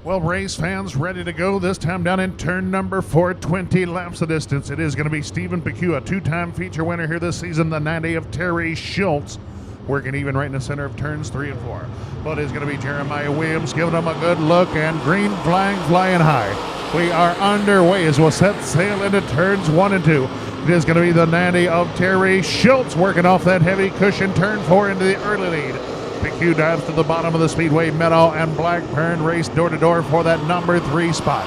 Well, race fans ready to go this time down in turn number 4, 20 laps of distance. It is going to be Stephen Pecue, a two-time feature winner here this season, the 90 of Terry Schultz, working even right in the center of turns 3 and 4. Well, it is going to be Jeremiah Williams giving them a good look, and green flag flying high. We are underway as we'll set sail into turns 1 and 2. It is going to be the 90 of Terry Schultz working off that heavy cushion, turn 4 into the early lead. Pecue dives to the bottom of the Speedway. Meadow and Blackburn race door-to-door for that number 3 spot.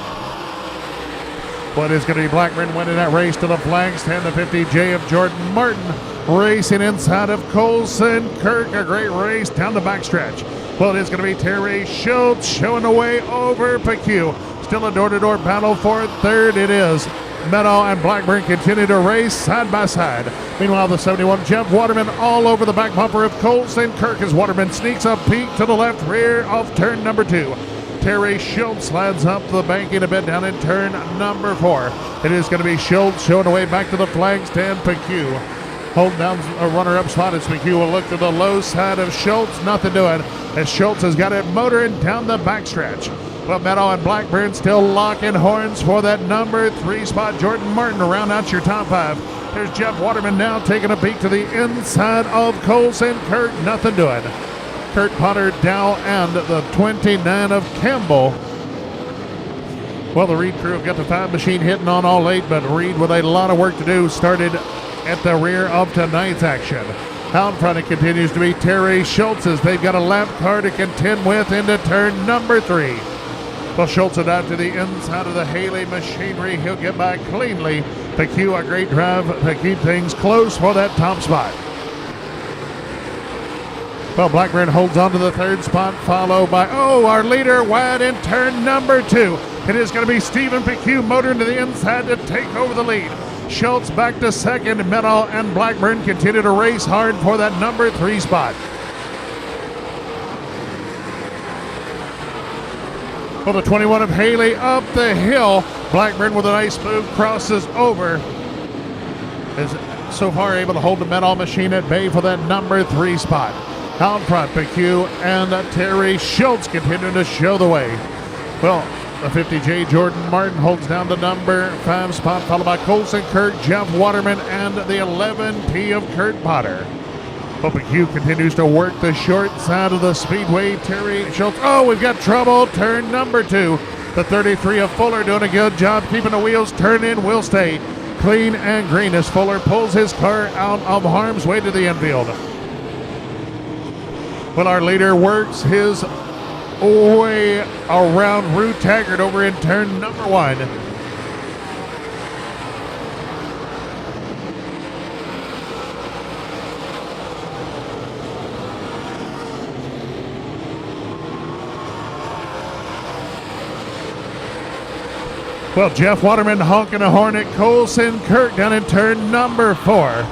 But it's going to be Blackburn winning that race to the flags. 10 to 50J of Jordan Martin racing inside of Colson Kirk. A great race down the backstretch. Well, it is going to be Terry Schultz showing the way over Pecue. Still a door-to-door battle for third. It is Meadow and Blackburn continue to race side by side. Meanwhile, the 71 Jeff Waterman all over the back bumper of Colson Kirk as Waterman sneaks up peak to the left rear of turn number 2. Terry Schultz slides up the banking a bit down in turn number 4. It is going to be Schultz showing the way back to the flag stand. Pecue holding down a runner-up spot as Pecue will look to the low side of Schultz. Nothing doing as Schultz has got it motoring down the backstretch. Well, Meadow and Blackburn still locking horns for that number 3 spot. Jordan Martin to round out your top 5. There's Jeff Waterman now taking a peek to the inside of Colson Kirk. Nothing doing. Kurt Potter, Dow, and the 29 of Campbell. Well, the Reed crew have got the 5 machine hitting on all 8, but Reed, with a lot of work to do, started at the rear of tonight's action. Out in front, it continues to be Terry Schultz as they've got a lap car to contend with into turn number 3. Well, Schultz will dive to the inside of the Haley machinery. He'll get by cleanly. Pecue, a great drive to keep things close for that top spot. Well, Blackburn holds on to the 3rd spot, followed by, our leader wide in turn number 2. It is going to be Stephen Pecue motoring to the inside to take over the lead. Schultz back to 2nd. Meadow and Blackburn continue to race hard for that number 3 spot. Well, the 21 of Haley up the hill. Blackburn with a nice move crosses over. Is so far able to hold the Meadow machine at bay for that number 3 spot. Out front, Pecue and Terry Schultz continue to show the way. Well, the 50J Jordan Martin holds down the number 5 spot, followed by Colson Kirk, Jeff Waterman, and the 11P of Kurt Potter. Well, Pecue continues to work the short side of the Speedway. Terry Schultz, we've got trouble. Turn number 2. The 33 of Fuller doing a good job keeping the wheels turning. Will stay clean and green as Fuller pulls his car out of harm's way to the infield. Well, our leader works his way around Rue Taggart over in turn number 1. Well, Jeff Waterman honking a horn at Colson Kirk down in turn number 4.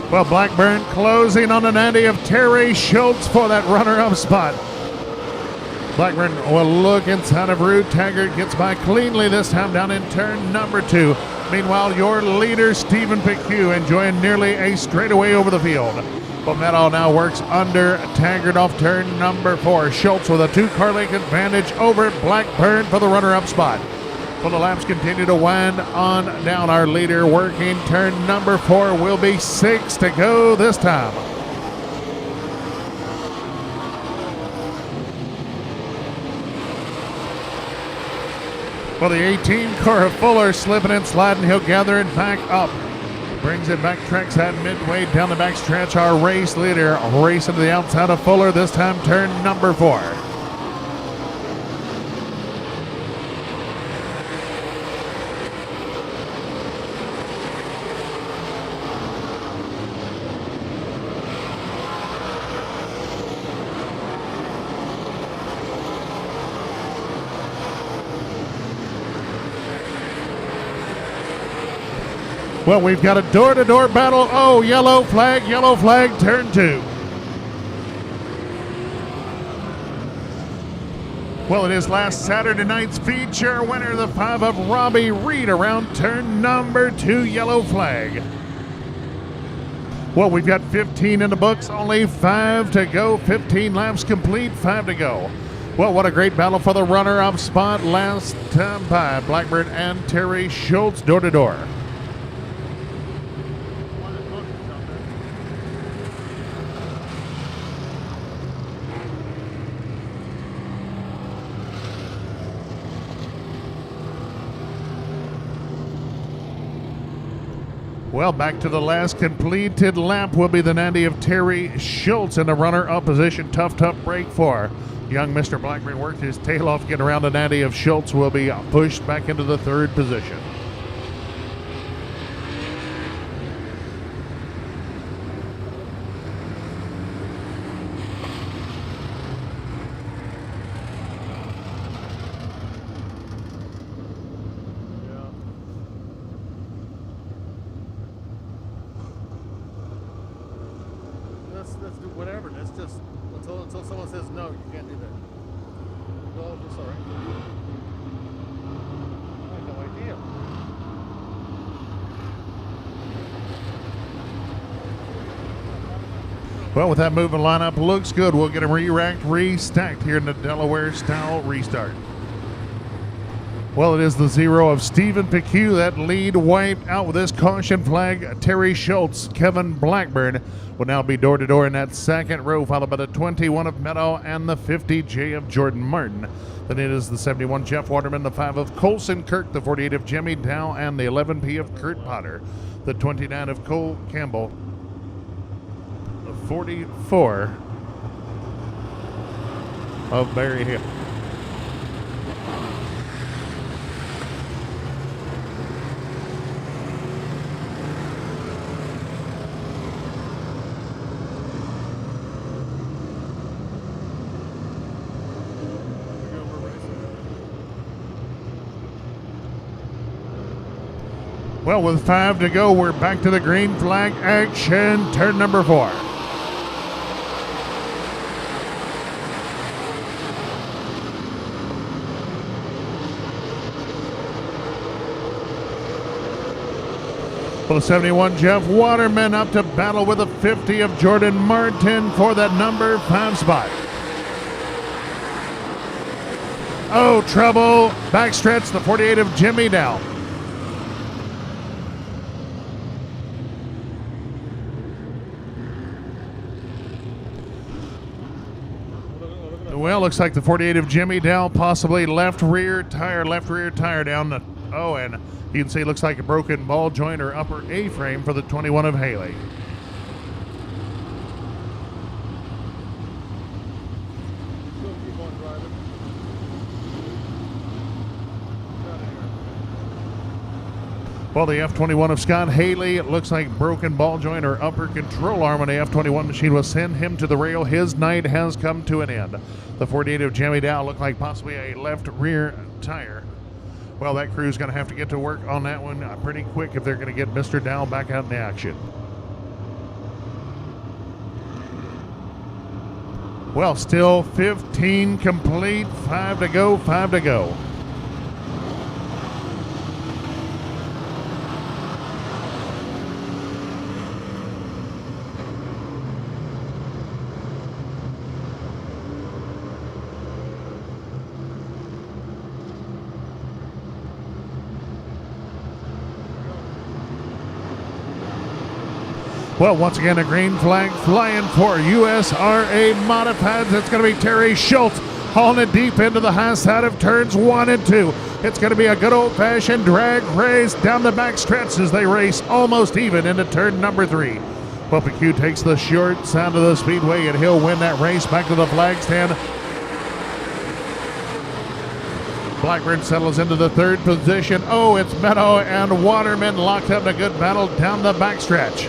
Well, Blackburn closing on the 90 of Terry Schultz for that runner-up spot. Blackburn will look inside of Rue Taggart, gets by cleanly this time down in turn number 2. Meanwhile, your leader, Stephen Pecue, enjoying nearly a straightaway over the field. But Meadow now works under Taggart off turn number 4. Schultz with a 2-car length advantage over Blackburn for the runner-up spot. Well, the laps continue to wind on down. Our leader working turn number 4. Will be 6 to go this time. Well, the 18 car of Fuller slipping and sliding. He'll gather it back up. Brings it back trackside midway down the backstretch. Our race leader racing to the outside of Fuller. This time turn number 4. Well, we've got a door-to-door battle. Yellow flag, turn 2. Well, it is last Saturday night's feature winner, the 5 of Robbie Reed, around turn number 2, yellow flag. Well, we've got 15 in the books, only 5 to go. 15 laps complete, 5 to go. Well, what a great battle for the runner-up spot last time by Blackburn and Terry Schultz, door to door. Well, back to the last completed lap will be the 90 of Terry Schultz in the runner-up position. Tough break for young Mr. Blackburn. Worked his tail off, getting around the 90 of Schultz. Will be pushed back into the third position. Let's do whatever. Let's just until someone says no, you can't do that. Go over, sorry. I have no idea. Well, with that moving lineup, looks good. We'll get them re-racked, restacked here in the Delaware style restart. Well, it is the 0 of Stephen Pecue. That lead wiped out with this caution flag. Terry Schultz, Kevin Blackburn will now be door to door in that second row, followed by the 21 of Meadow and the 50J of Jordan Martin. Then it is the 71 Jeff Waterman, the 5 of Colson Kirk, the 48 of Jimmy Dow, and the 11P of Kurt Potter, the 29 of Cole Campbell, the 44 of Barry Hill. Well, with 5 to go, we're back to the green flag action. Turn number 4. Well, the 71 Jeff Waterman up to battle with the 50 of Jordan Martin for that number 5 spot. Oh, trouble. Backstretch, the 48 of Jimmy Dow. Well, looks like the 48 of Jimmy Dow, possibly left rear tire down the, and you can see it looks like a broken ball joint or upper A-frame for the 21 of Haley. Well, the F-21 of Scott Haley, it looks like broken ball joint or upper control arm on the F-21 machine will send him to the rail. His night has come to an end. The 48 of Jimmy Dow looked like possibly a left rear tire. Well, that crew's going to have to get to work on that one pretty quick if they're going to get Mr. Dow back out in action. Well, still 15 complete, 5 to go, 5 to go. Well, once again, a green flag flying for USRA Modifieds. It's going to be Terry Schultz hauling it deep into the high side of turns 1 and 2. It's going to be a good old-fashioned drag race down the back stretch as they race almost even into turn number 3. Well, Pecue takes the short side of the speedway, and he'll win that race back to the flag stand. Blackburn settles into the third position. Oh, it's Meadow and Waterman locked up in a good battle down the back stretch.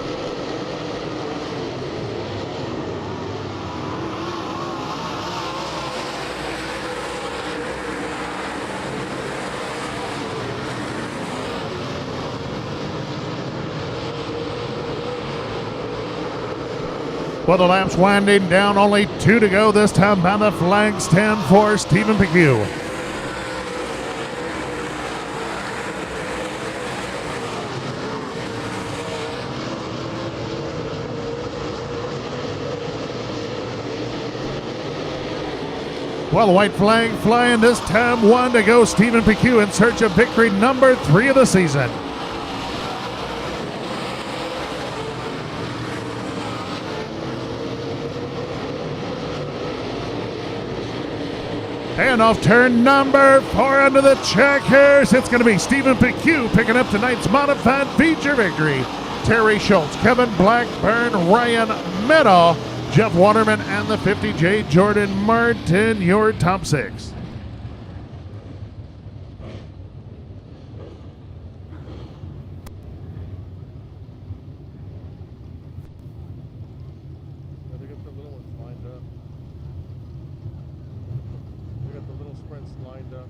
Well, the lap's winding down, only 2 to go this time by the flag stand for Stephen Pecue. Well, the white flag flying this time. 1 to go. Stephen Pecue in search of victory number 3 of the season. And off turn number 4 under the checkers. It's going to be Stephen Pecue picking up tonight's modified feature victory. Terry Schultz, Kevin Blackburn, Ryan Meadow, Jeff Waterman, and the 50J Jordan Martin, your top 6. They got the little ones lined up. They got the little sprints lined up.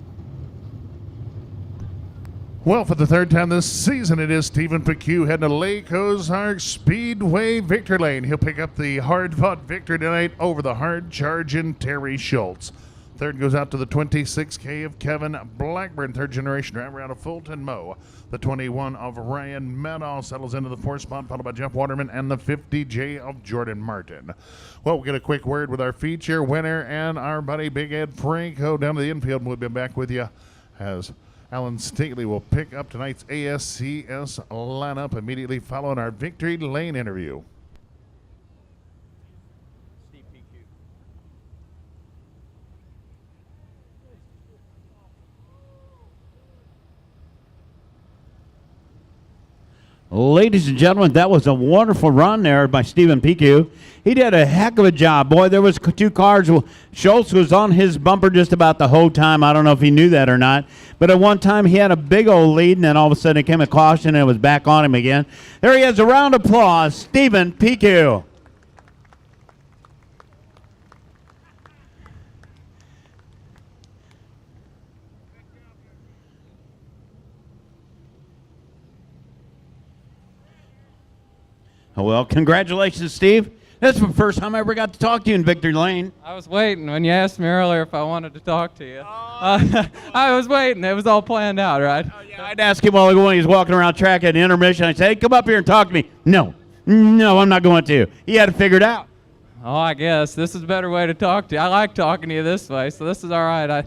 Well, for the 3rd time this season, it is Stephen Pecue heading to Lake Ozark Speedway victory lane. He'll pick up the hard-fought victory tonight over the hard-charging Terry Schultz. 3rd goes out to the 26K of Kevin Blackburn, 3rd generation driver out of Fulton Moe. The 21 of Ryan Meadow settles into the 4th spot, followed by Jeff Waterman and the 50J of Jordan Martin. Well, we'll get a quick word with our feature winner and our buddy Big Ed Franco down to the infield. We'll be back with you as Alan Staley will pick up tonight's ASCS lineup immediately following our victory lane interview. Ladies and gentlemen, that was a wonderful run there by Stephen Pecue. He did a heck of a job. Boy, there was 2 cars. Schultz was on his bumper just about the whole time. I don't know if he knew that or not. But at one time, he had a big old lead, and then all of a sudden it came a caution, and it was back on him again. There he is. A round of applause, Stephen Pecue. Well, congratulations, Steve. That's the first time I ever got to talk to you in Victory Lane. I was waiting when you asked me earlier if I wanted to talk to you. I was waiting. It was all planned out, right? Oh, yeah, I'd ask him while he was walking around track at intermission. I'd say, hey, come up here and talk to me. No, I'm not going to. He had it figured out. Oh, I guess. This is a better way to talk to you. I like talking to you this way, so this is all right. I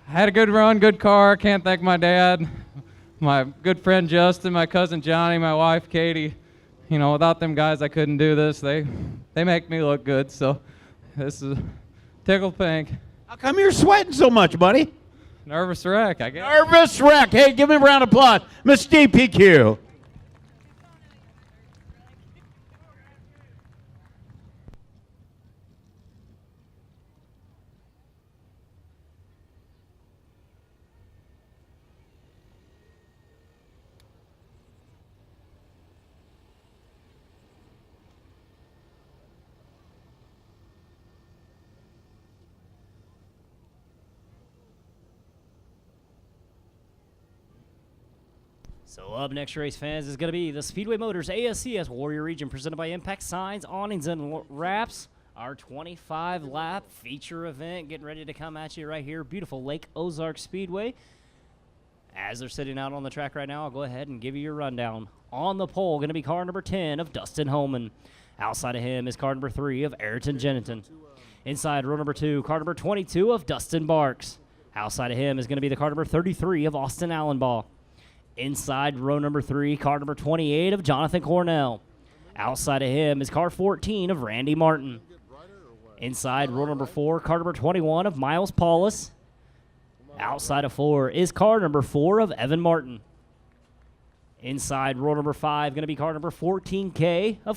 had a good run, good car. Can't thank my dad, my good friend Justin, my cousin Johnny, my wife Katie. You know, without them guys, I couldn't do this. They make me look good, so this is tickled pink. How come you're sweating so much, buddy? Nervous wreck, I guess. Nervous wreck. Hey, give me a round of applause. Mr. Steve Pecue. So up next, race fans, is going to be the Speedway Motors ASCS Warrior Region presented by Impact Signs, Awnings, and Wraps. Our 25-lap feature event getting ready to come at you right here. Beautiful Lake Ozark Speedway. As they're sitting out on the track right now, I'll go ahead and give you your rundown. On the pole, going to be car number 10 of Dustin Holman. Outside of him is car number 3 of Ayrton Jennington. Inside row number 2, car number 22 of Dustin Barks. Outside of him is going to be the car number 33 of Austin Allenbaugh. Inside row number 3, car number 28 of Jonathan Cornell. Outside of him is car 14 of Randy Martin. Inside row number 4, car number 21 of Miles Paulus. Outside of 4 is car number 4 of Evan Martin. Inside row number 5, going to be car number 14K of